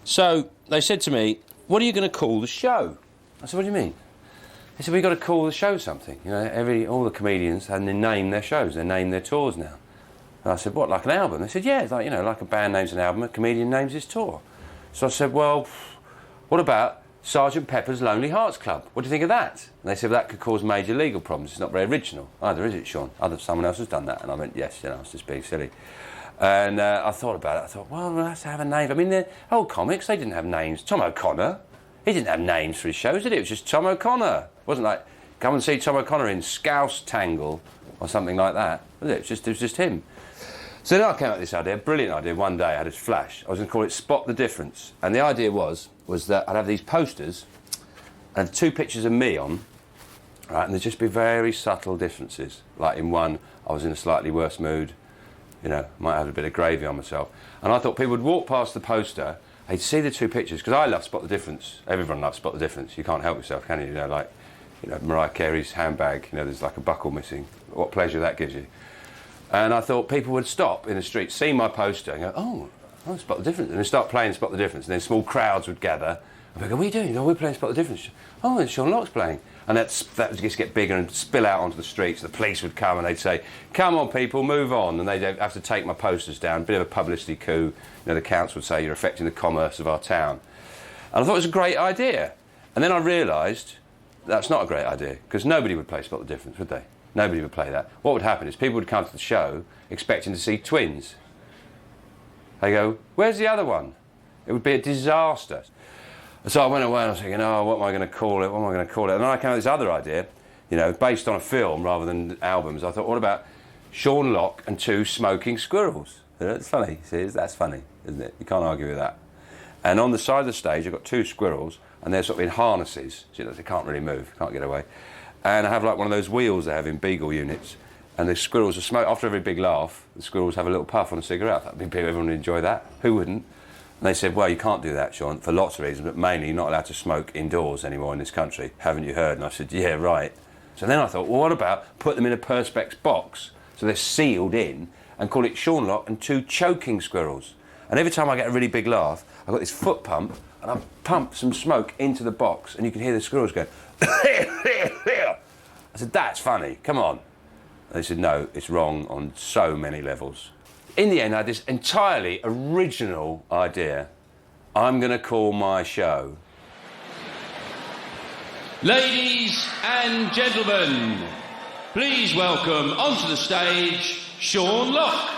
So they said to me, what are you going to call the show? I said, what do you mean? They said, we've got to call the show something. You know, all the comedians, and they name their shows, they name their tours now. And I said, what, like an album? They said, yeah, it's like, you know, like a band names an album, a comedian names his tour. So I said, well, what about Sergeant Pepper's Lonely Hearts Club? What do you think of that? And they said, well, that could cause major legal problems. It's not very original either, is it, Sean? Someone else has done that. And I went, yes, you know, I was just being silly. And I thought about it. I thought, well, we'll have to have a name. I mean, the old comics, they didn't have names. Tom O'Connor, he didn't have names for his shows, did he? It was just Tom O'Connor. It wasn't like, come and see Tom O'Connor in Scouse Tangle or something like that, was it? It was just him. So then I came up with this idea, brilliant idea. One day I had this flash. I was going to call it Spot the Difference. And the idea was that I'd have these posters and 2 pictures of me on, right, and there'd just be very subtle differences. Like in one, I was in a slightly worse mood. You know, might have a bit of gravy on myself. And I thought people would walk past the poster, they'd see the 2 pictures, because I love Spot the Difference. Everyone loves Spot the Difference. You can't help yourself, can you? You know, like, you know, Mariah Carey's handbag, you know, there's like a buckle missing. What pleasure that gives you. And I thought people would stop in the street, see my poster and go, oh, Spot the Difference. And they start playing Spot the Difference. And then small crowds would gather. And they go, what are you doing? Oh, we're playing Spot the Difference. Oh, and Sean Locke's playing. And that would just get bigger and spill out onto the streets. The police would come and they'd say, come on, people, move on. And they'd have to take my posters down. A bit of a publicity coup. You know, the council would say, you're affecting the commerce of our town. And I thought it was a great idea. And then I realised that's not a great idea, because nobody would play Spot the Difference, would they? Nobody would play that. What would happen is people would come to the show expecting to see twins. They go, where's the other one? It would be a disaster. So I went away and I was thinking, oh, what am I going to call it? What am I going to call it? And then I came up with this other idea, you know, based on a film rather than albums. I thought, what about Sean Locke and 2 smoking squirrels? It's funny, see, that's funny, isn't it? You can't argue with that. And on the side of the stage, I've got 2 squirrels, and they're sort of in harnesses, so you know, they can't really move, can't get away. And I have like one of those wheels they have in Beagle units, and the squirrels are smoke. After every big laugh, the squirrels have a little puff on a cigarette. I thought everyone would enjoy that. Who wouldn't? And they said, well, you can't do that, Sean, for lots of reasons, but mainly you're not allowed to smoke indoors anymore in this country. Haven't you heard? And I said, yeah, right. So then I thought, well, what about put them in a Perspex box, so they're sealed in, and call it Sean Locke and 2 choking squirrels. And every time I get a really big laugh, I've got this foot pump, and I pump some smoke into the box, and you can hear the squirrels go, I said, that's funny, come on. They said, no, it's wrong on so many levels. In the end, I had this entirely original idea. I'm going to call my show... Ladies and gentlemen, please welcome onto the stage, Sean Locke.